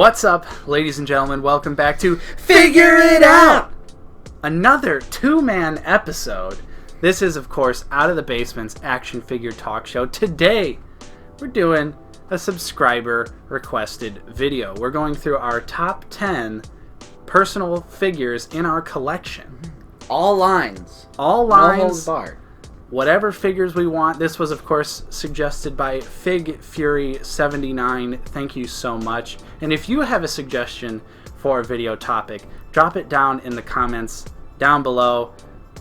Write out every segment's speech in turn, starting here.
What's up, ladies and gentlemen? Welcome back to Figure It Out! Another two-man episode. This is, of course, Out of the Basement's action figure talk show. Today, we're doing a subscriber-requested video. We're going through our top 10 personal figures in our collection. All lines. All lines. No holds barred. Whatever figures we want. This was, of course, suggested by Fig Fury 79. Thank you so much. And if you have a suggestion for a video topic, drop it down in the comments down below.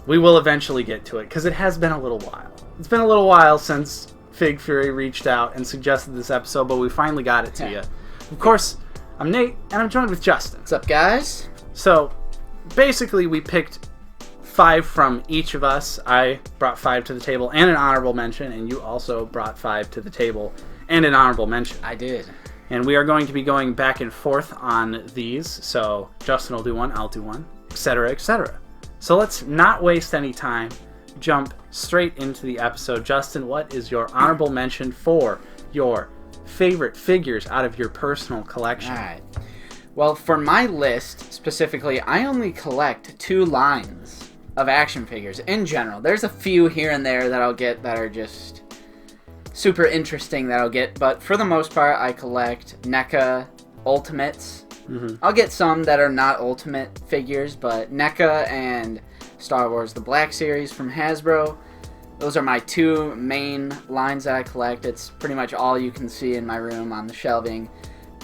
We will eventually get to it, because it has been a little while. It's been a little while since Fig Fury reached out and suggested this episode, but we finally got it to you. Of course, I'm Nate, and I'm joined with Justin. What's up, guys? So, basically, we picked 5 from each of us. I brought 5 to the table and an honorable mention, and you also brought 5 to the table and an honorable mention. I did. And we are going to be going back and forth on these, so Justin will do one, I'll do one, etc., etc. So let's not waste any time, jump straight into the episode. Justin, what is your honorable mention for your favorite figures out of your personal collection? Alright. Well, for my list, specifically, I only collect 2 lines of action figures in general. There's a few here and there that I'll get that are just super interesting that I'll get, but for the most part, I collect NECA Ultimates. I'll get some that are not Ultimate figures, but NECA and Star Wars The Black Series from Hasbro. Those are my 2 main lines that I collect. It's pretty much all you can see in my room on the shelving.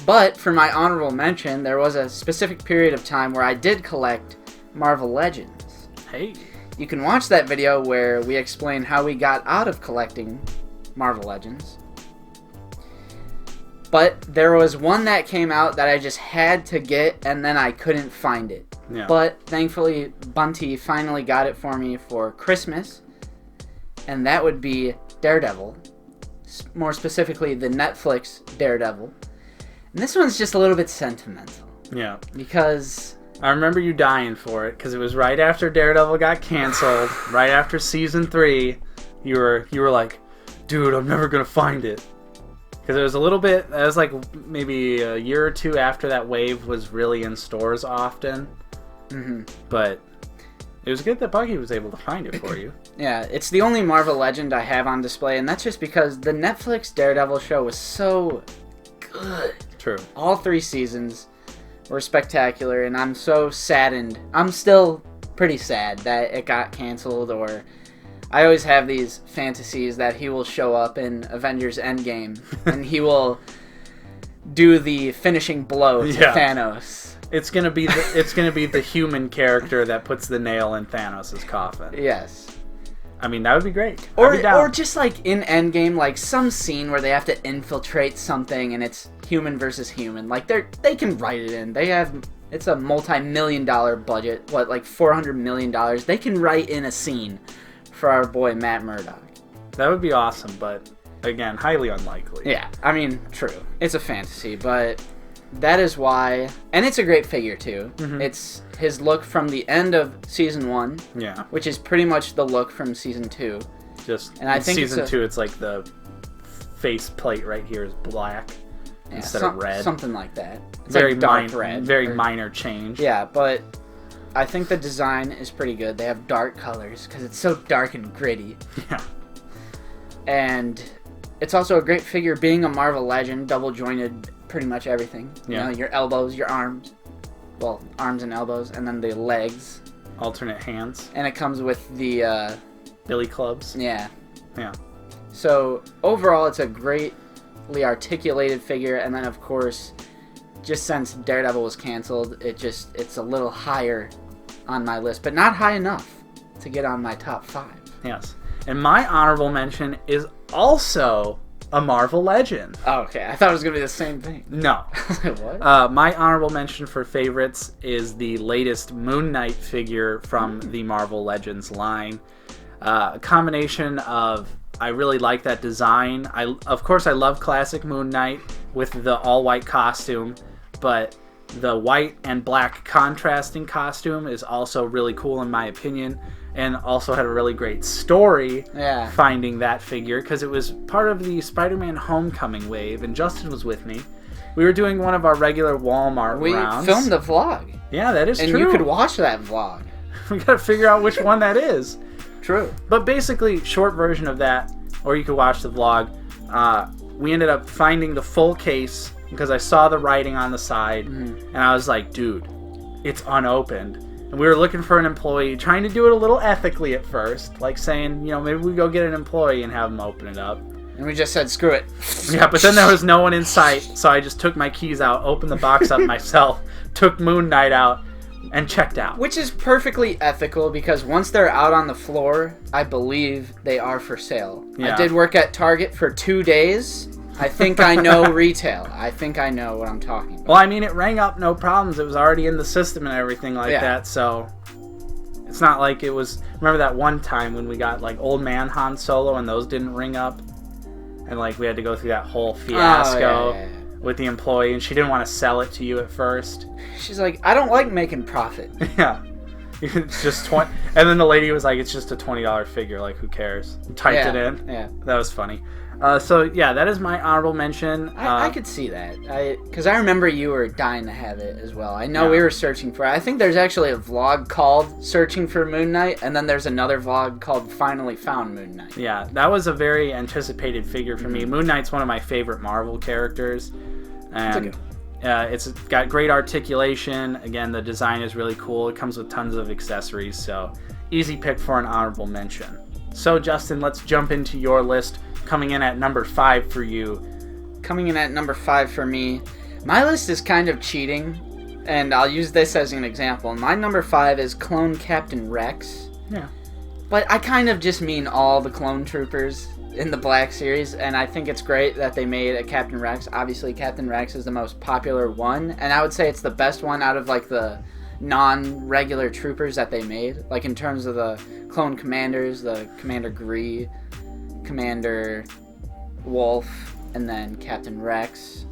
But for my honorable mention, there was a specific period of time where I did collect Marvel Legends. Hey. You can watch that video where we explain how we got out of collecting Marvel Legends. But there was one that came out that I just had to get, and then I couldn't find it. Yeah. But thankfully, Bunty finally got it for me for Christmas, and that would be Daredevil. More specifically, the Netflix Daredevil. And this one's just a little bit sentimental. Yeah. Because I remember you dying for it, because it was right after Daredevil got canceled, right after season 3. You were like, dude, I'm never gonna find it. Because it was a little bit, it was like maybe a year or 2 after that wave was really in stores often. But it was good that Bucky was able to find it for you. Yeah, it's the only Marvel Legend I have on display, and that's just because the Netflix Daredevil show was so good. True. All 3 seasons were spectacular, and I'm so saddened. I'm still pretty sad that it got canceled, or I always have these fantasies that he will show up in Avengers Endgame, and he will do the finishing blow to Thanos. It's gonna be the human character that puts the nail in Thanos' coffin. Yes. I mean, that would be great. Or just like in Endgame, like some scene where they have to infiltrate something and it's human versus human. Like they can write it in. It's a multi-million-dollar budget. What, like $400 million? They can write in a scene for our boy Matt Murdock. That would be awesome, but again, highly unlikely. Yeah, I mean, true. It's a fantasy, but that is why, and it's a great figure too. It's his look from the end of season 1, which is pretty much the look from season 2. And I think season 2, it's like the face plate right here is black instead of red, something like that. It's very like dark red, minor change. Yeah, but I think the design is pretty good. They have dark colors because it's so dark and gritty. Yeah, and it's also a great figure, being a Marvel Legend, double jointed. Pretty much everything. You know, your elbows, your arms. Well, arms and elbows, and then the legs. Alternate hands. And it comes with the billy clubs. Yeah. Yeah. So overall, it's a greatly articulated figure, and then of course, just since Daredevil was canceled, it's a little higher on my list, but not high enough to get on my top 5. Yes. And my honorable mention is also a Marvel Legend. Oh, okay. I thought it was going to be the same thing. No. What? My honorable mention for favorites is the latest Moon Knight figure from the Marvel Legends line. A combination of, I really like that design. Of course, I love classic Moon Knight with the all-white costume, but the white and black contrasting costume is also really cool in my opinion. And also had a really great story finding that figure, because it was part of the Spider-Man Homecoming wave, and Justin was with me. We were doing one of our regular Walmart We rounds. filmed a vlog. Yeah, that is and true. And you could watch that vlog. We gotta figure out which one that is. True. But basically, short version of that, or you could watch the vlog, we ended up finding the full case because I saw the writing on the side, and I was like, dude, it's unopened. And we were looking for an employee, trying to do it a little ethically at first, like saying, maybe we go get an employee and have them open it up. And we just said, screw it. Yeah, but then there was no one in sight, so I just took my keys out, opened the box up myself, took Moon Knight out, and checked out. Which is perfectly ethical because once they're out on the floor, I believe they are for sale. Yeah. I did work at Target for 2 days. I think I know retail. I think I know what I'm talking about. Well, I mean, it rang up no problems. It was already in the system and everything like that, so it's not like it was... Remember that one time when we got, like, Old Man Han Solo and those didn't ring up? And, like, we had to go through that whole fiasco with the employee, and she didn't want to sell it to you at first. She's like, I don't like making profit. Yeah. It's just 20... And then the lady was like, it's just a $20 figure. Like, who cares? Typed it in. Yeah. That was funny. So, yeah, that is my honorable mention. I could see that. Because I remember you were dying to have it as well. I know we were searching for it. I think there's actually a vlog called Searching for Moon Knight, and then there's another vlog called Finally Found Moon Knight. Yeah, that was a very anticipated figure for me. Moon Knight's one of my favorite Marvel characters. And it's got great articulation. Again, the design is really cool. It comes with tons of accessories, so easy pick for an honorable mention. So, Justin, let's jump into your list. Coming in at number 5 for you. Coming in at number 5 for me. My list is kind of cheating, and I'll use this as an example. My number 5 is Clone Captain Rex. Yeah. But I kind of just mean all the clone troopers in the Black Series, and I think it's great that they made a Captain Rex. Obviously, Captain Rex is the most popular one, and I would say it's the best one out of, like, the non-regular troopers that they made. Like, in terms of the clone commanders, the Commander Gree, Commander Wolf, and then Captain Rex.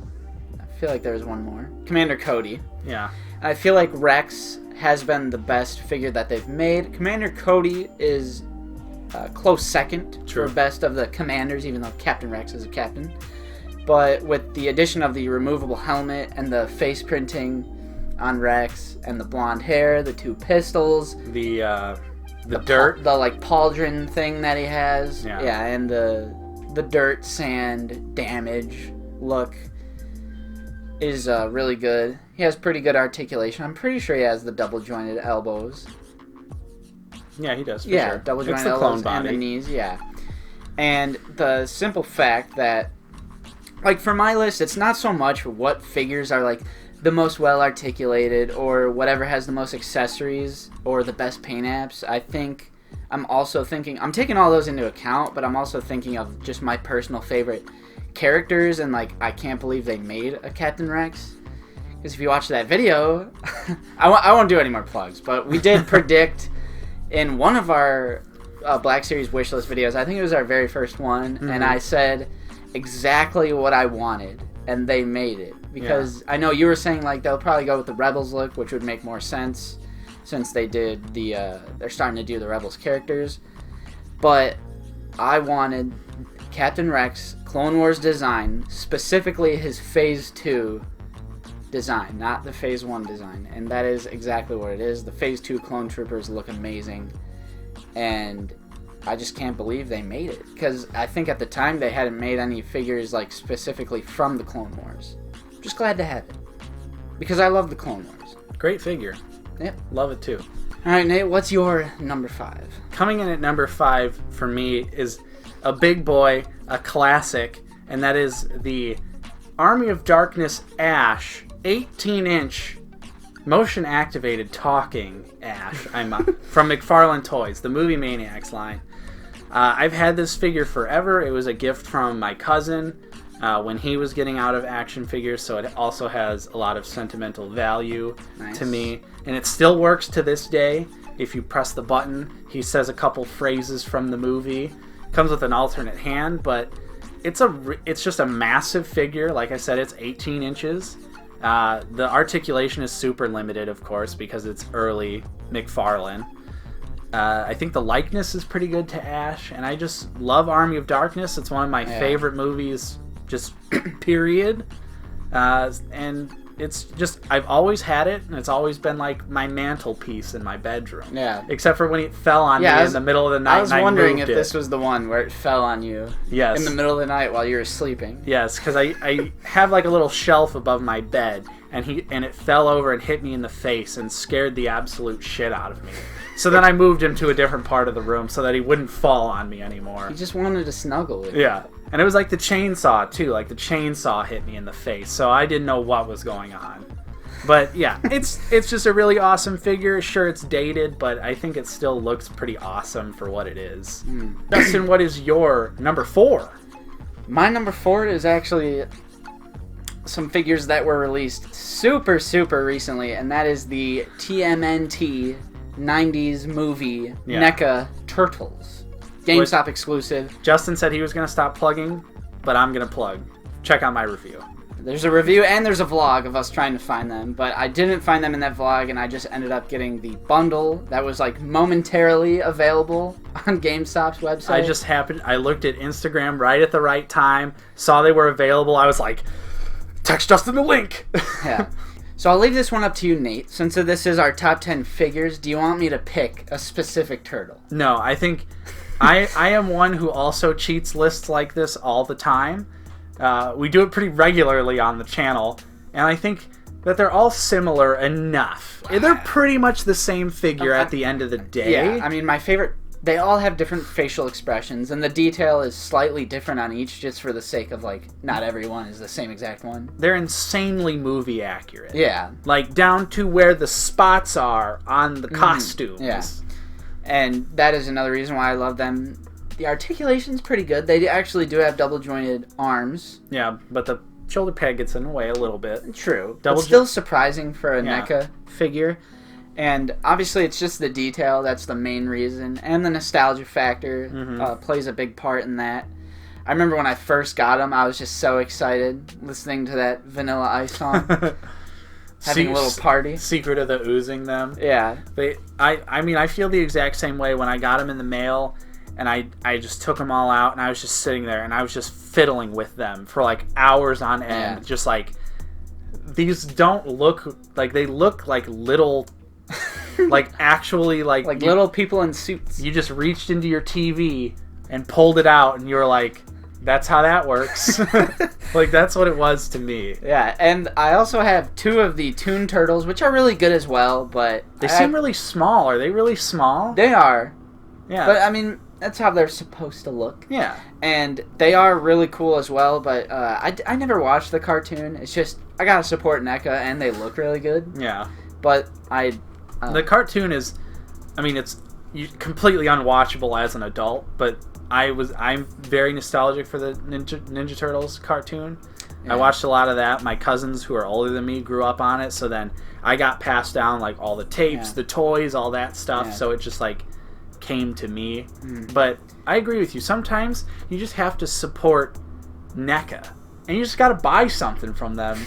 I feel like there was one more. Commander Cody. Yeah. I feel like Rex has been the best figure that they've made. Commander Cody is a close second for best of the commanders, even though Captain Rex is a captain. But with the addition of the removable helmet and the face printing on Rex and the blonde hair, the 2 pistols, the dirt, the like pauldron thing that he has, yeah, and the dirt, sand, damage look is really good. He has pretty good articulation. I'm pretty sure he has the double jointed elbows. Yeah, he does. For sure. Double jointed elbows and the knees. Yeah, and the simple fact that, like, for my list, it's not so much what figures are like the most well articulated or whatever has the most accessories or the best paint apps. I think I'm also thinking, I'm taking all those into account, but I'm also thinking of just my personal favorite characters, and like, I can't believe they made a Captain Rex. Because if you watch that video, I won't do any more plugs, but we did predict in one of our Black Series wishlist videos, I think it was our very first one, and I said exactly what I wanted, and they made it. Because I know you were saying, like, they'll probably go with the Rebels look, which would make more sense since they did they're starting to do the Rebels characters. But I wanted Captain Rex Clone Wars design, specifically his Phase 2 design, not the Phase 1 design. And that is exactly what it is. The Phase 2 clone troopers look amazing. And I just can't believe they made it. Because I think at the time they hadn't made any figures, like, specifically from the Clone Wars. Just glad to have it. Because I love the Clone Wars. Great figure. Yep. Love it too. Alright, Nate, what's your number 5? Coming in at number 5 for me is a big boy, a classic, and that is the Army of Darkness Ash 18-inch motion-activated talking Ash. From McFarlane Toys, the Movie Maniacs line. I've had this figure forever. It was a gift from my cousin when he was getting out of action figures, so it also has a lot of sentimental value to me. And it still works to this day. If you press the button, he says a couple phrases from the movie. Comes with an alternate hand, but it's just a massive figure. Like I said, it's 18 inches. The articulation is super limited, of course, because it's early McFarlane. I think the likeness is pretty good to Ash, and I just love Army of Darkness. It's one of my favorite movies, just period. And it's just, I've always had it, and it's always been like my mantelpiece in my bedroom. Yeah. Except for when it fell on me in the middle of the night. I was wondering if this was the one where it fell on you. Yes. In the middle of the night while you were sleeping. Yes, because I have like a little shelf above my bed, and it fell over and hit me in the face and scared the absolute shit out of me. So then I moved him to a different part of the room so that he wouldn't fall on me anymore. He just wanted to snuggle with you. Yeah. And it was like the chainsaw, too. Like, the chainsaw hit me in the face, so I didn't know what was going on. But, yeah, it's just a really awesome figure. Sure, it's dated, but I think it still looks pretty awesome for what it is. Dustin, what is your number 4? My number 4 is actually some figures that were released super, super recently, and that is the TMNT 90s movie NECA Turtles. GameStop exclusive. Justin said he was going to stop plugging, but I'm going to plug. Check out my review. There's a review and there's a vlog of us trying to find them, but I didn't find them in that vlog, and I just ended up getting the bundle that was like momentarily available on GameStop's website. I looked at Instagram right at the right time, saw they were available. I was like, text Justin the link. Yeah. So I'll leave this one up to you, Nate. Since this is our top 10 figures, do you want me to pick a specific turtle? No, I think I am one who also cheats lists like this all the time. We do it pretty regularly on the channel, and I think that they're all similar enough. They're pretty much the same figure at the end of the day. Yeah, I mean, my favorite... They all have different facial expressions, and the detail is slightly different on each, just for the sake of, like, not everyone is the same exact one. They're insanely movie accurate. Yeah. Like, down to where the spots are on the costumes. Yeah. And that is another reason why I love them. The articulation's pretty good. They actually do have double-jointed arms. Yeah, but the shoulder pad gets in the way a little bit. True. But still surprising for a NECA figure. And obviously it's just the detail that's the main reason. And the nostalgia factor plays a big part in that. I remember when I first got them, I was just so excited listening to that Vanilla Ice song. Having a little party. Secret of the Oozing them. Yeah. But I mean, I feel the exact same way when I got them in the mail. And I just took them all out, and I was just sitting there, and I was just fiddling with them for, like, hours on end. Yeah. Just, like, these don't look, like, they look like little, like, actually, like... Like little people in suits. You just reached into your TV and pulled it out, and you were like, that's how that works. Like, that's what it was to me. Yeah, and I also have 2 of the Toon Turtles, which are really good as well, but... They seem really small. Are they really small? They are. Yeah. But, I mean... That's how they're supposed to look. Yeah. And they are really cool as well, but I never watched the cartoon. It's just, I gotta support NECA, and they look really good. Yeah. But the cartoon is, I mean, it's completely unwatchable as an adult, but I'm very nostalgic for the Ninja Turtles cartoon. Yeah. I watched a lot of that. My cousins who are older than me grew up on it, so then I got passed down, like, all the tapes, the toys, all that stuff, so it just, like... came to me. But I agree with you. Sometimes you just have to support NECA, and you just got to buy something from them,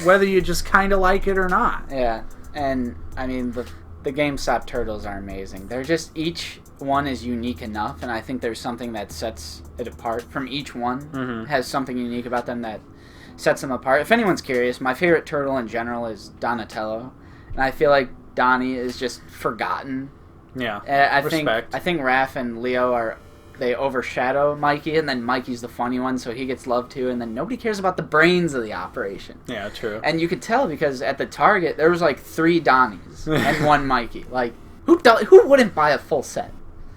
whether you just kind of like it or not. Yeah, and I mean the GameStop Turtles are amazing. They're just, each one is unique enough, and I think there's something that sets it apart from each one. Has something unique about them that sets them apart. If anyone's curious, my favorite turtle in general is Donatello, and I feel like Donnie is just forgotten. Yeah, I think Raph and Leo they overshadow Mikey, and then Mikey's the funny one, so he gets love too, and then nobody cares about the brains of the operation. Yeah, true. And you could tell because at the Target there was like 3 Donnies and 1 Mikey. Like, who wouldn't buy a full set?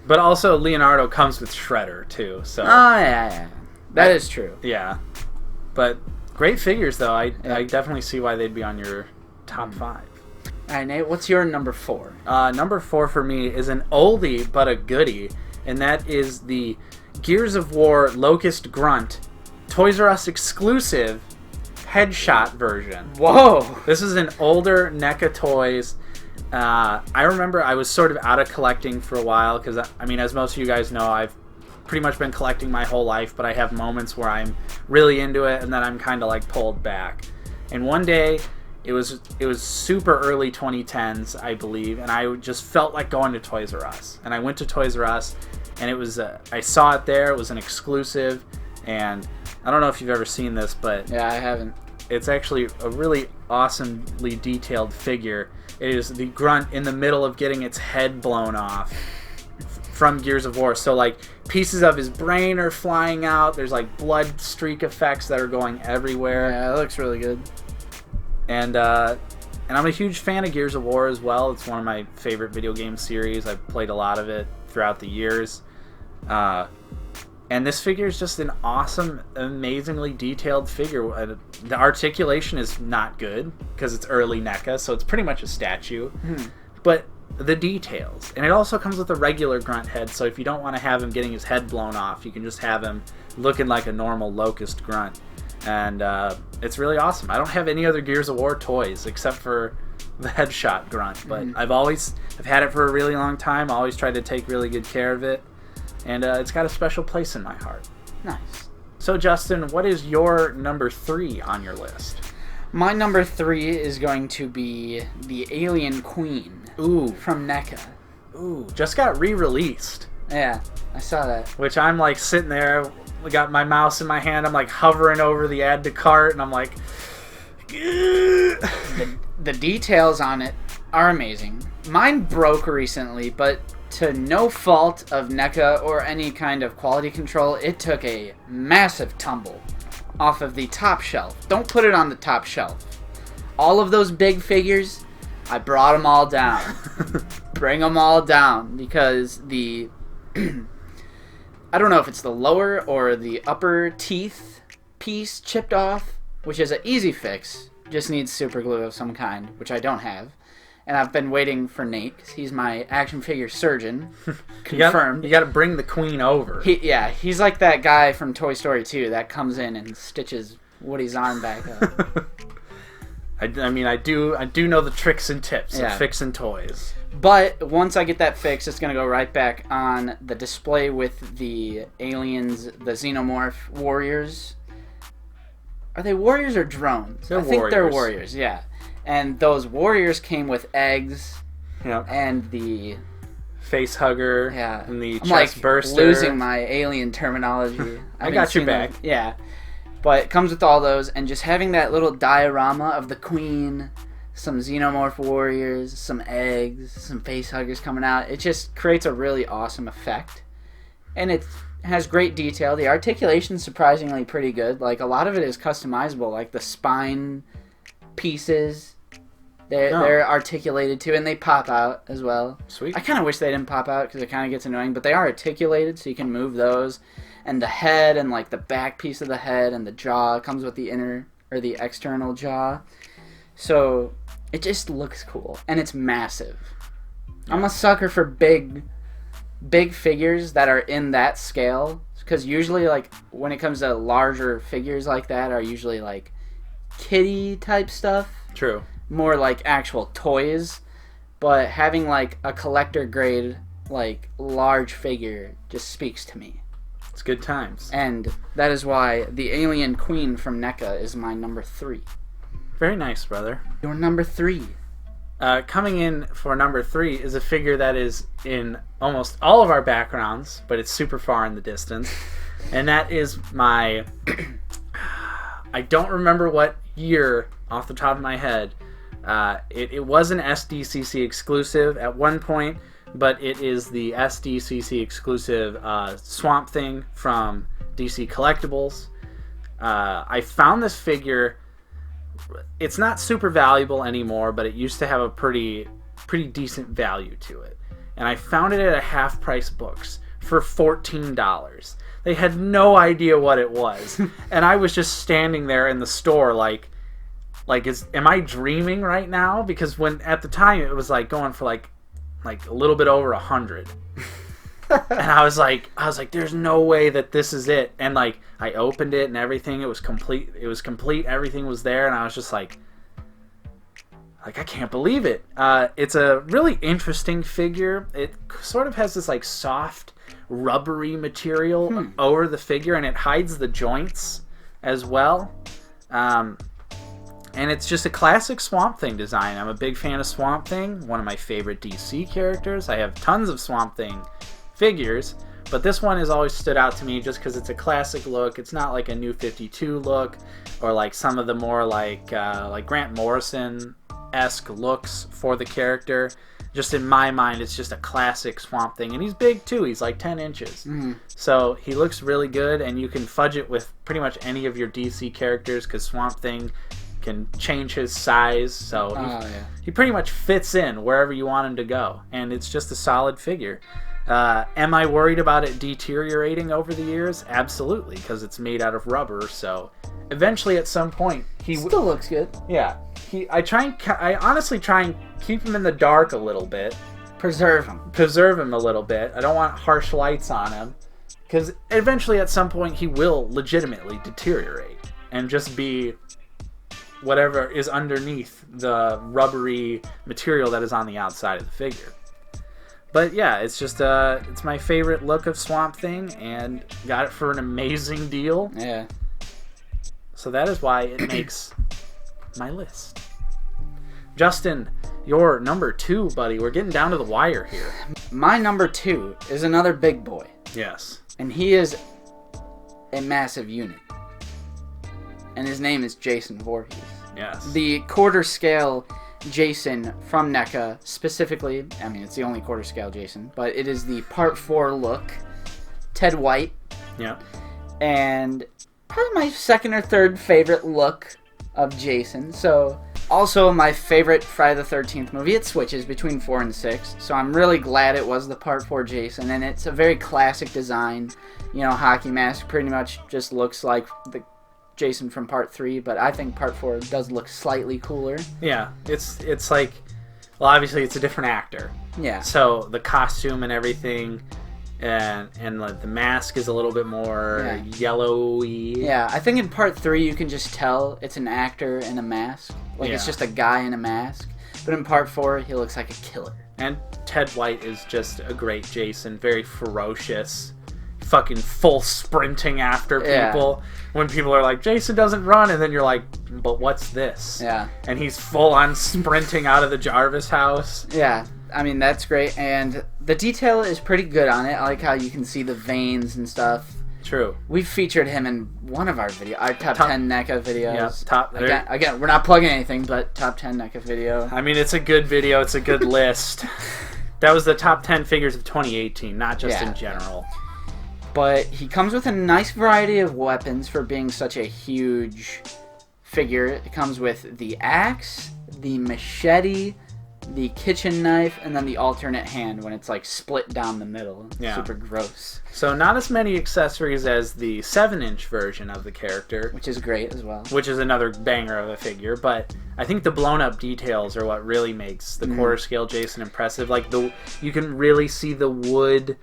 But also Leonardo comes with Shredder too, so. Oh yeah. That is true. Yeah, but great figures though. I definitely see why they'd be on your top 5. All right, Nate, what's your number 4? Number 4 for me is an oldie but a goodie, and that is the Gears of War Locust Grunt Toys R Us exclusive headshot version. Whoa! This is an older NECA Toys. I remember I was sort of out of collecting for a while because, I mean, as most of you guys know, I've pretty much been collecting my whole life, but I have moments where I'm really into it and then I'm kind of like pulled back. And one day... It was super early 2010s, I believe, and I just felt like going to Toys R Us. And I went to Toys R Us, and it was I saw it there. It was an exclusive, and I don't know if you've ever seen this, but yeah, I haven't. it's actually a really awesomely detailed figure. It is the grunt in the middle of getting its head blown off from Gears of War. So like pieces of his brain are flying out. There's like blood streak effects that are going everywhere. Yeah, it looks really good. And I'm a huge fan of Gears of War as well. It's one of my favorite video game series. I've played a lot of it throughout the years. And this figure is just an awesome, amazingly detailed figure. The articulation is not good because it's early NECA, so it's pretty much a statue. But the details. And it also comes with a regular grunt head, so if you don't want to have him getting his head blown off, you can just have him looking like a normal locust grunt. And it's really awesome. I don't have any other Gears of War toys except for the headshot grunt, but I've had it for a really long time. I always tried to take really good care of it. And it's got a special place in my heart. Nice. So, Justin, what is your number 3 on your list? My number 3 is going to be the Alien Queen. Ooh. From NECA. Ooh. Just got re-released. Yeah, I saw that. Which I'm like sitting there, got my mouse in my hand, I'm like hovering over the add to cart, and I'm like... The details on it are amazing. Mine broke recently, but to no fault of NECA or any kind of quality control, it took a massive tumble off of the top shelf. Don't put it on the top shelf. All of those big figures, I brought them all down. Bring them all down, because the I don't know if it's the lower or the upper teeth piece chipped off, which is an easy fix. Just needs super glue of some kind, which I don't have. And I've been waiting for Nate, because he's my action figure surgeon. Confirmed. You got to bring the queen over. He's like that guy from Toy Story 2 that comes in and stitches Woody's arm back up. I do know the tricks and tips of fixing toys. But once I get that fixed, it's going to go right back on the display with the aliens, the xenomorph warriors. Are they warriors or drones? I think they're warriors, yeah. And those warriors came with eggs. Yep. And the face hugger. Yeah. And the I'm chest like burster. Losing my alien terminology. I got your back. Yeah. But it comes with all those, and just having that little diorama of the queen, some xenomorph warriors, some eggs, some face huggers coming out, it just creates a really awesome effect. And it has great detail. The articulation's surprisingly pretty good. Like, a lot of it is customizable, like the spine pieces. They're articulated too, and they pop out as well. Sweet. I kind of wish they didn't pop out because it kind of gets annoying, but they are articulated, so you can move those. And the head and like the back piece of the head and the jaw comes with the inner or the external jaw. So it just looks cool, and it's massive. Yeah. I'm a sucker for big figures that are in that scale, because usually like when it comes to larger figures like that are usually like kitty type stuff. True. More like actual toys, but having like a collector grade like large figure just speaks to me. It's good times. And that is why the Alien Queen from NECA is my number 3. Very nice, brother. Your number 3. Coming in for number 3 is a figure that is in almost all of our backgrounds, but it's super far in the distance. And that is my... I don't remember what year off the top of my head. It was an SDCC exclusive at one point, but it is the SDCC exclusive Swamp Thing from DC Collectibles. I found this figure. It's not super valuable anymore, but it used to have a pretty decent value to it. And I found it at a Half Price Books for $14. They had no idea what it was. And I was just standing there in the store like am I dreaming right now? Because when at the time it was like going for like a little bit over 100. And I was like, there's no way that this is it. And like I opened it and everything, it was complete, everything was there, and I was just like I can't believe it. It's a really interesting figure. It sort of has this like soft, rubbery material over the figure, and it hides the joints as well. And it's just a classic Swamp Thing design. I'm a big fan of Swamp Thing, one of my favorite DC characters. I have tons of Swamp Thing figures, But this one has always stood out to me just because it's a classic look. It's not like a New 52 look or like some of the more like Grant Morrison-esque looks for the character. Just in my mind, it's just a classic Swamp Thing. And he's big too. He's like 10 inches. Mm-hmm. So he looks really good, and you can fudge it with pretty much any of your DC characters because Swamp Thing can change his size. So he pretty much fits in wherever you want him to go. And it's just a solid figure. Am I worried about it deteriorating over the years? Absolutely, because it's made out of rubber. So eventually, at some point, he still looks good. Yeah, I honestly try and keep him in the dark a little bit. Preserve him a little bit. I don't want harsh lights on him, because eventually, at some point, he will legitimately deteriorate and just be whatever is underneath the rubbery material that is on the outside of the figure. But yeah, it's just it's my favorite look of Swamp Thing, and got it for an amazing deal. Yeah. So that is why it makes my list. Justin, your number 2, buddy. We're getting down to the wire here. My number 2 is another big boy. Yes. And he is a massive unit. And his name is Jason Voorhees. Yes. The quarter scale Jason from NECA, specifically, I mean, it's the only quarter scale Jason, but it is the Part 4 look. Ted White. Yeah. And probably my second or third favorite look of Jason. So, also my favorite Friday the 13th movie. It switches between 4 and 6, so I'm really glad it was the Part 4 Jason, and it's a very classic design. You know, hockey mask pretty much just looks like the Jason from Part 3, but I think Part 4 does look slightly cooler. Yeah, it's like, well, obviously it's a different actor. Yeah. So the costume and everything, and like the mask is a little bit more yellowy. Yeah, I think in Part 3 you can just tell it's an actor in a mask. Like it's just a guy in a mask. But in Part 4 he looks like a killer. And Ted White is just a great Jason, very ferocious. Fucking full sprinting after people when people are like, Jason doesn't run, and then you're like, but what's this? Yeah. And he's full on sprinting out of the Jarvis house. Yeah, I mean, that's great, and the detail is pretty good on it. I like how you can see the veins and stuff. True. We've featured him in one of our videos, our top 10 NECA videos. Yeah, again, we're not plugging anything, but top 10 NECA video. I mean, it's a good video, it's a good list. That was the top 10 figures of 2018, not just in general. But he comes with a nice variety of weapons for being such a huge figure. It comes with the axe, the machete, the kitchen knife, and then the alternate hand when it's like split down the middle. Yeah. Super gross. So not as many accessories as the 7-inch version of the character. Which is great as well. Which is another banger of a figure. But I think the blown up details are what really makes the quarter scale Jason impressive. Like you can really see the wood.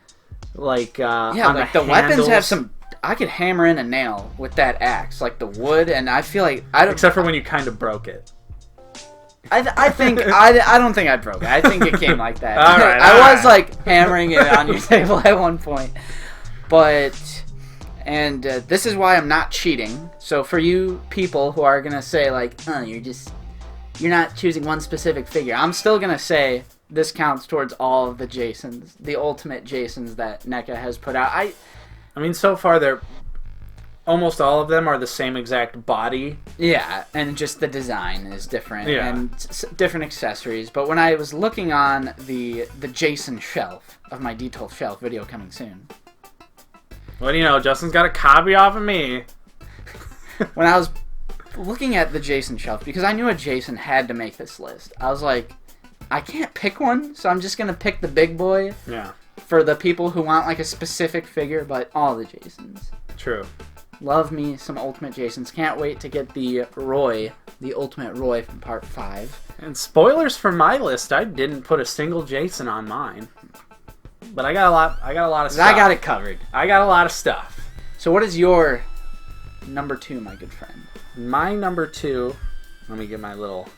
Like like the weapons have some. I could hammer in a nail with that axe, like the wood, and I feel like I don't. Except for when you kind of broke it. I think I don't think I broke it. I think it came like that. All right, I was like hammering it on your table at one point, but this is why I'm not cheating. So for you people who are gonna say like, you're not choosing one specific figure, I'm still gonna say. This counts towards all of the Jasons, the ultimate Jasons that NECA has put out. I mean, so far almost all of them are the same exact body. Yeah, and just the design is different and different accessories. But when I was looking on the Jason shelf of my detailed shelf video coming soon. What do you know? Justin's got a copy off of me. When I was looking at the Jason shelf, because I knew a Jason had to make this list, I was like, I can't pick one, so I'm just going to pick the big boy for the people who want like a specific figure, but all the Jasons. True. Love me some Ultimate Jasons. Can't wait to get the Roy, the Ultimate Roy from Part 5. And spoilers for my list, I didn't put a single Jason on mine. But I got a lot of stuff. I got it covered. I got a lot of stuff. So what is your number 2, my good friend? My number 2, let me get my little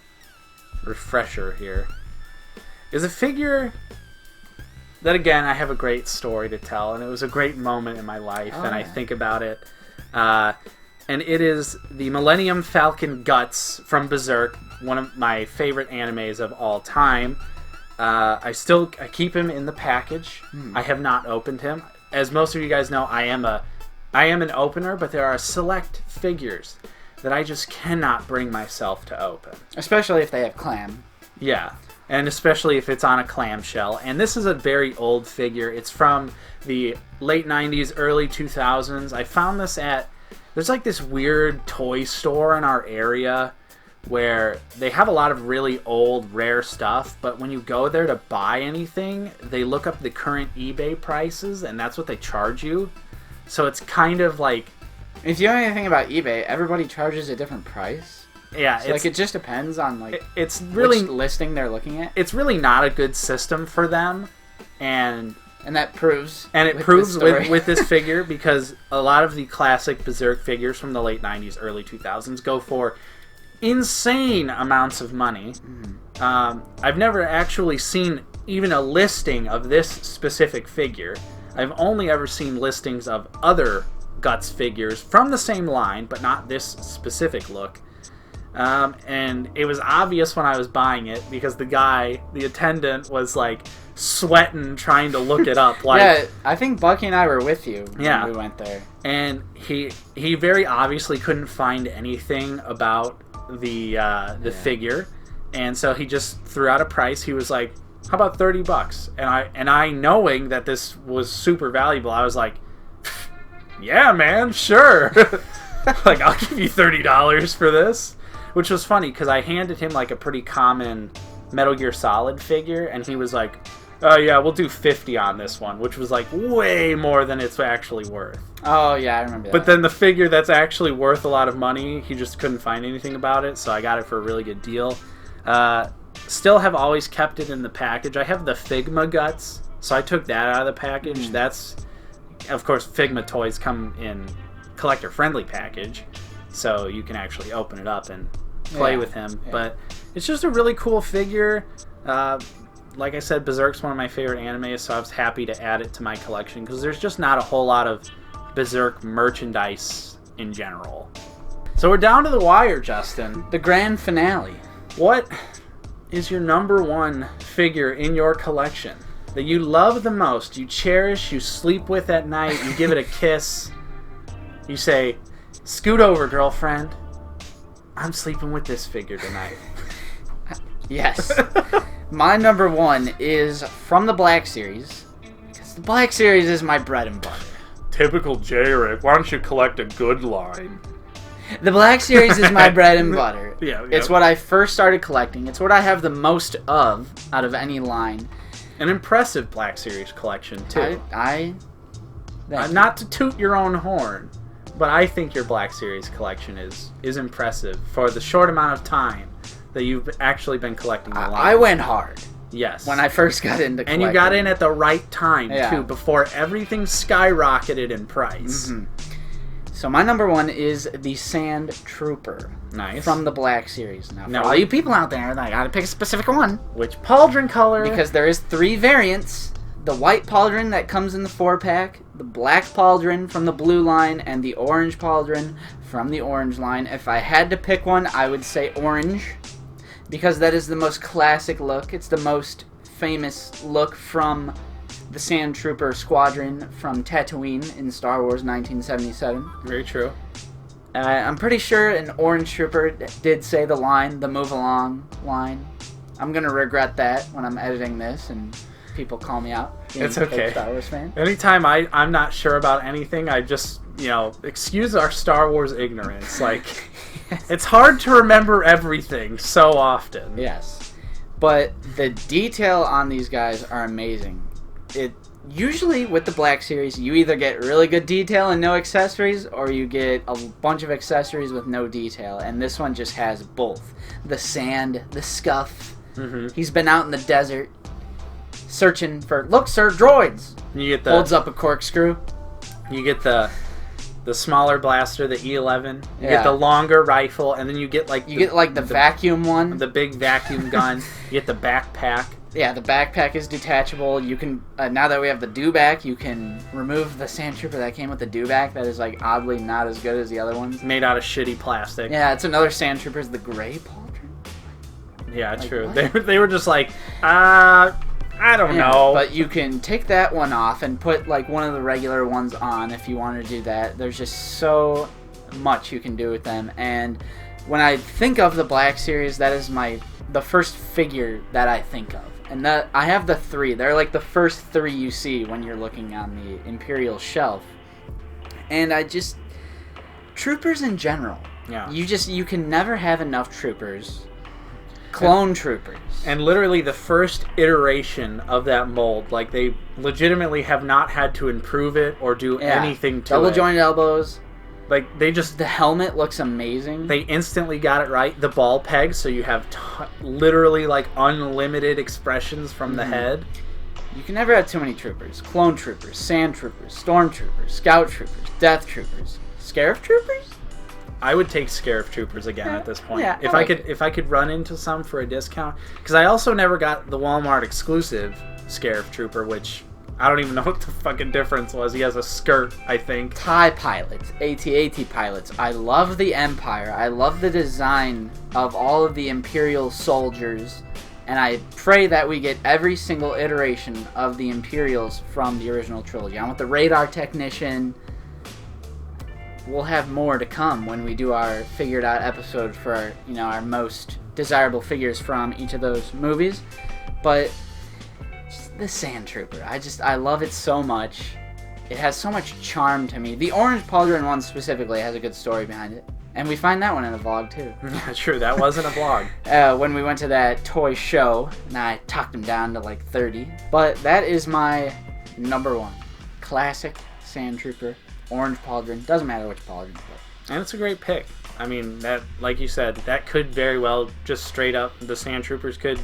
refresher here. Is a figure that, again, I have a great story to tell, and it was a great moment in my life, I think about it. And it is the Millennium Falcon Guts from Berserk, one of my favorite animes of all time. I keep him in the package. I have not opened him. as most of you guys know, I am an opener, but there are select figures that I just cannot bring myself to open. Especially if they have clam. Yeah, and especially if it's on a clamshell. And this is a very old figure. It's from the late 90s, early 2000s. I found this there's like this weird toy store in our area where they have a lot of really old, rare stuff, but when you go there to buy anything, they look up the current eBay prices, and that's what they charge you. So it's kind of like... If you know anything about eBay, everybody charges a different price. Yeah, so it just depends on it's really which listing they're looking at. It's really not a good system for them, and that proves. And it proves with this figure, because a lot of the classic Berserk figures from the late 90s, early 2000s go for insane amounts of money. I've never actually seen even a listing of this specific figure. I've only ever seen listings of other Guts figures from the same line, but not this specific look. And it was obvious when I was buying it, because the attendant was like sweating trying to look it up. Like, yeah, I think Bucky and I were with you when we went there. And he very obviously couldn't find anything about the figure, and so he just threw out a price. He was like, how about $30? And I knowing that this was super valuable, I was like, yeah, man, sure. Like, I'll give you $30 for this. Which was funny, because I handed him like a pretty common Metal Gear Solid figure, and he was like, oh yeah, we'll do $50 on this one, which was like way more than it's actually worth. Oh yeah, I remember that. But then the figure that's actually worth a lot of money, he just couldn't find anything about it, so I got it for a really good deal. Still have always kept it in the package. I have the Figma Guts, so I took that out of the package. That's, of course, Figma toys come in collector-friendly package, so you can actually open it up and play with him. Yeah. But it's just a really cool figure. Like I said, Berserk's one of my favorite animes, so I was happy to add it to my collection, because there's just not a whole lot of Berserk merchandise in general. So we're down to the wire, Justin. The grand finale. What is your number one figure in your collection that you love the most, you cherish, you sleep with at night, you give it a kiss, you say, scoot over, girlfriend, I'm sleeping with this figure tonight? Yes. My number one is from the Black Series, because the Black Series is my bread and butter. Typical J-Rick. Why don't you collect a good line? The Black Series is my bread and butter. Yeah. It's what I first started collecting. It's what I have the most of out of any line. An impressive Black Series collection, too. Not to toot your own horn, but I think your Black Series collection is impressive for the short amount of time that you've actually been collecting the line. I went hard. Yes. When I first got into collecting. And you got in at the right time, too, before everything skyrocketed in price. So my number one is the Sand Trooper. Nice. From the Black Series. Now, for all you people out there, I gotta pick a specific one. Which pauldron color? Because there is 3 variants. The white pauldron that comes in the 4-pack, the black pauldron from the blue line, and the orange pauldron from the orange line. If I had to pick one, I would say orange, because that is the most classic look. It's the most famous look from the Sand Trooper Squadron from Tatooine in Star Wars 1977. Very true. I'm pretty sure an orange trooper did say the line, the move along line. I'm going to regret that when I'm editing this and people call me out. It's okay. Star Wars fan. Anytime I'm not sure about anything, I just, excuse our Star Wars ignorance. Like, it's hard to remember everything so often. Yes. But the detail on these guys are amazing. Usually with the Black Series, you either get really good detail and no accessories, or you get a bunch of accessories with no detail. And this one just has both. The sand, the scuff. He's been out in the desert searching for, look, sir, droids. You get holds up a corkscrew. You get the smaller blaster, the E11. You get the longer rifle, and then you get the vacuum one, the big vacuum gun. You get the backpack. Yeah, the backpack is detachable. You can now that we have the dewback, you can remove the Sand Trooper that came with the dewback. That is oddly not as good as the other ones. Made out of shitty plastic. Yeah, it's another Sand Trooper's the gray pauldron. Yeah, true. They were just like, I don't know. But you can take that one off and put like one of the regular ones on if you want to do that. There's just so much you can do with them. And when I think of the Black Series, that is the first figure that I think of. And that I have the 3. They're like the first 3 you see when you're looking on the Imperial shelf. And Troopers in general. Yeah. You can never have enough Troopers. Clone Troopers. And literally the first iteration of that mold, like they legitimately have not had to improve it or do anything to Double it. jointed elbows. Like they just... The helmet looks amazing. They instantly got it right. The ball peg, so you have literally like unlimited expressions from the head. You can never have too many Troopers. Clone Troopers, Sand Troopers, Storm Troopers, Scout Troopers, Death Troopers, Scarif Troopers? I would take Scarif Troopers again at this point. Yeah, if I could run into some for a discount. Because I also never got the Walmart exclusive Scarif Trooper, which... I don't even know what the fucking difference was. He has a skirt, I think. TIE pilots, AT-AT pilots. I love the Empire. I love the design of all of the Imperial soldiers. And I pray that we get every single iteration of the Imperials from the original trilogy. I want the radar technician. We'll have more to come when we do our figured out episode for our most desirable figures from each of those movies. But... the Sand Trooper. I love it so much. It has so much charm to me. The Orange Pauldron one specifically has a good story behind it. And we find that one in a vlog too. Yeah, true. That wasn't a vlog. When we went to that toy show, and I talked him down to like 30. But that is my number 1. Classic Sand Trooper. Orange Pauldron. Doesn't matter which Pauldron. But. And it's a great pick. I mean, that, like you said, that could very well just straight up, the Sand Troopers could...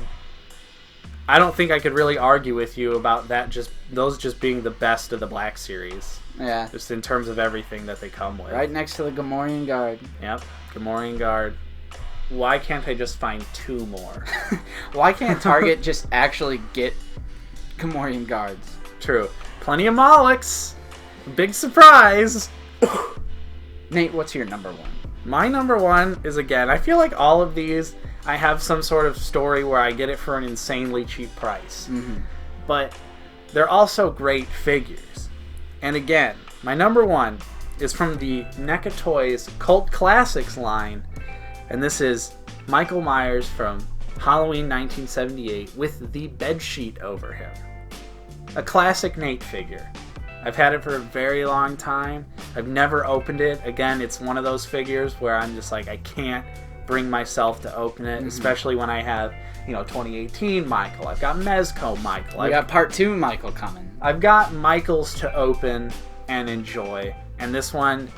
I don't think I could really argue with you about that. Those just being the best of the Black Series. Yeah. Just in terms of everything that they come with. Right next to the Gamorrean Guard. Yep. Gamorrean Guard. Why can't I just find 2 more? Why can't Target just actually get Gamorrean Guards? True. Plenty of Molochs. Big surprise. Nate, what's your number 1? My number 1 is, again, I feel like all of these... I have some sort of story where I get it for an insanely cheap price. Mm-hmm. But they're also great figures. And again, my number 1 is from the NECA Toys Cult Classics line. And this is Michael Myers from Halloween 1978 with the bedsheet over him. A classic Nate figure. I've had it for a very long time. I've never opened it. Again, it's one of those figures where I'm just like, I can't bring myself to open it, especially when I have, 2018 Michael. I've got Mezco Michael. We got part 2 Michael coming. I've got Michaels to open and enjoy, and this one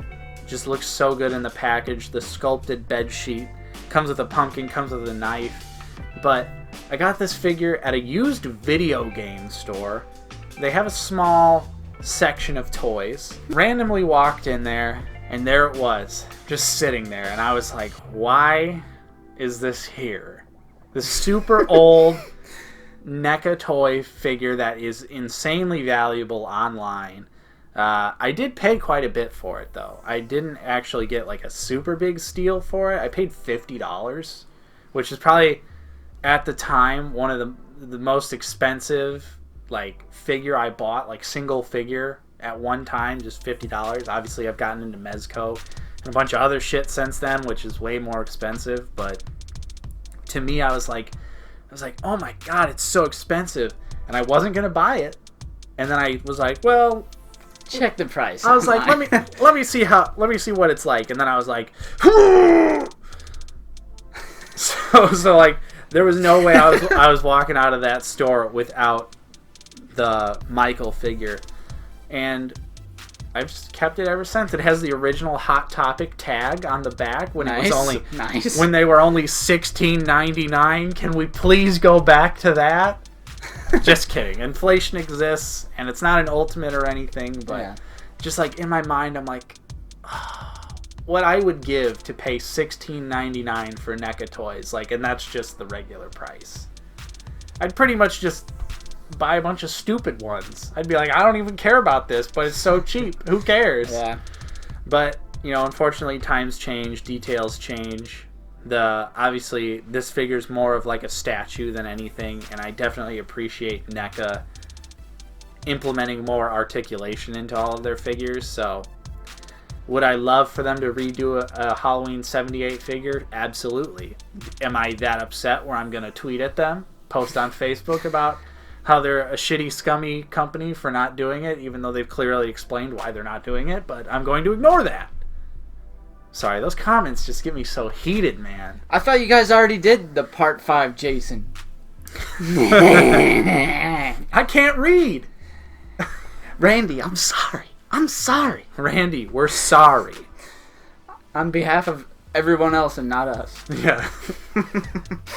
just looks so good in the package. The sculpted bed sheet comes with a pumpkin, comes with a knife. But I got this figure at a used video game store. They have a small section of toys. Randomly walked in there, and there it was, just sitting there. And I was like, why is this here? This super old NECA toy figure that is insanely valuable online. I did pay quite a bit for it, though. I didn't actually get like a super big steal for it. I paid $50, which is probably, at the time, one of the most expensive like figure I bought, like single figure at one time, just $50. Obviously, I've gotten into Mezco and a bunch of other shit since then, which is way more expensive. But to me, I was like, oh my god, it's so expensive, and I wasn't gonna buy it. And then I was like, well, check the price. I was like, let me see what it's like. And then I was like, so like, there was no way I was walking out of that store without the Michael figure. And I've just kept it ever since. It has the original Hot Topic tag on the back when it was only when they were only $16.99. Can we please go back to that? Just kidding. Inflation exists, and it's not an ultimate or anything, but just like in my mind, I'm like, what I would give to pay $16.99 for NECA toys, like, and that's just the regular price. I'd pretty much just buy a bunch of stupid ones. I'd be like, I don't even care about this, but it's so cheap. Who cares? Yeah. But, unfortunately, times change, details change. Obviously, this figure's more of like a statue than anything, and I definitely appreciate NECA implementing more articulation into all of their figures. So, would I love for them to redo a Halloween 78 figure? Absolutely. Am I that upset where I'm going to tweet at them, post on Facebook about how they're a shitty, scummy company for not doing it, even though they've clearly explained why they're not doing it? But I'm going to ignore that. Sorry, those comments just get me so heated, man. I thought you guys already did the Part 5 Jason. I can't read. Randy, I'm sorry. I'm sorry. Randy, we're sorry. On behalf of everyone else and not us. Yeah.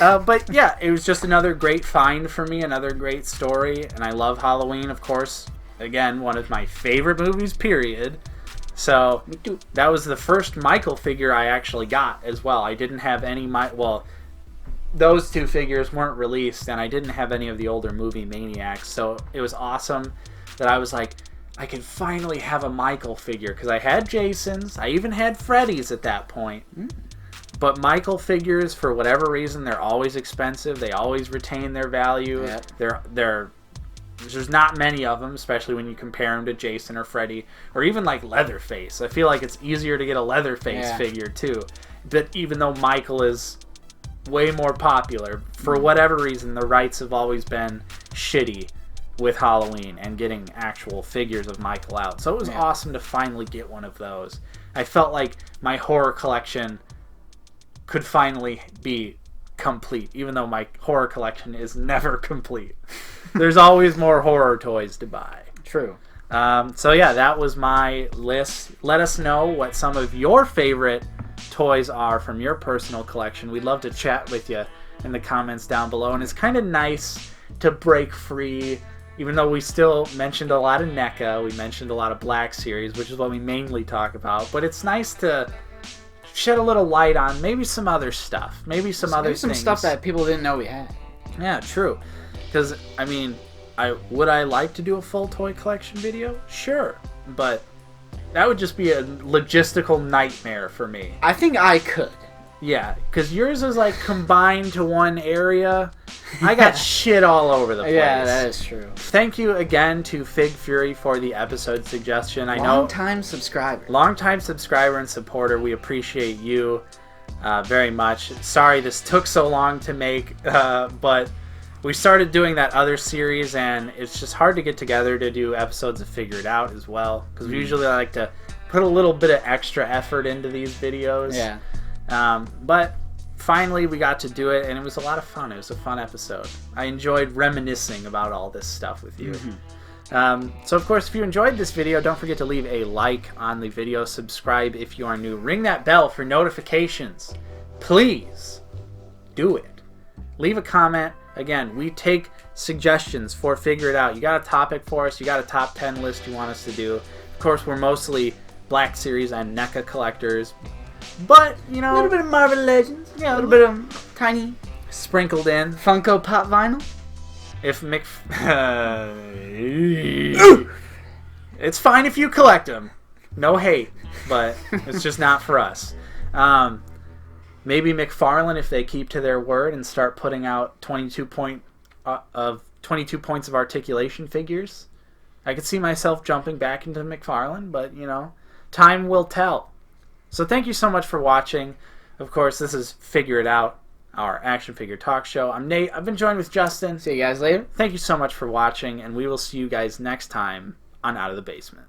But yeah, it was just another great find for me, another great story, and I love Halloween, of course. Again, one of my favorite movies, period. So, that was the first Michael figure I actually got as well. I didn't have any... Well, those two figures weren't released, and I didn't have any of the older movie Maniacs, so it was awesome that I was like, I could finally have a Michael figure, because I had Jason's, I even had Freddy's at that point. But Michael figures, for whatever reason, they're always expensive, they always retain their value. Yep. There's not many of them, especially when you compare them to Jason or Freddy, or even like Leatherface. I feel like it's easier to get a Leatherface figure too. But even though Michael is way more popular, for whatever reason, the rights have always been shitty with Halloween and getting actual figures of Michael out. So it was awesome to finally get one of those. I felt like my horror collection could finally be complete, even though my horror collection is never complete. There's always more horror toys to buy. True. So yeah, that was my list. Let us know what some of your favorite toys are from your personal collection. We'd love to chat with you in the comments down below. And it's kind of nice to break free, even though we still mentioned a lot of NECA, we mentioned a lot of Black Series, which is what we mainly talk about. But it's nice to shed a little light on maybe some other stuff. Maybe some things. Stuff that people didn't know we had. Yeah, true. Because, I mean, would I like to do a full toy collection video? Sure. But that would just be a logistical nightmare for me. I think I could. Yeah, because yours is like combined to one area. I got shit all over the place. Yeah, that is true. Thank you again to Fig Fury for the episode suggestion. Long-time subscriber. Long-time subscriber and supporter. We appreciate you very much. Sorry this took so long to make, but we started doing that other series, and it's just hard to get together to do episodes of Figure It Out as well, because we usually like to put a little bit of extra effort into these videos. Yeah. But finally we got to do it, and it was a lot of fun. It was a fun episode. I enjoyed reminiscing about all this stuff with you. So of course, if you enjoyed this video, don't forget to leave a like on the video, subscribe if you are new, ring that bell for notifications. Please do it. Leave a comment. Again, we take suggestions for Figure It Out. You got a topic for us, you got a top 10 list you want us to do. Of course, we're mostly Black Series and NECA collectors, but, you know, A little bit of Marvel Legends. Yeah, A little bit of tiny sprinkled in. Funko Pop vinyl. If it's fine if you collect them. No hate, but it's just not for us. Maybe McFarlane, if they keep to their word and start putting out 22 points of articulation figures. I could see myself jumping back into McFarlane, but, you know, time will tell. So thank you so much for watching. Of course, this is Figure It Out, our action figure talk show. I'm Nate. I've been joined with Justin. See you guys later. Thank you so much for watching, and we will see you guys next time on Out of the Basement.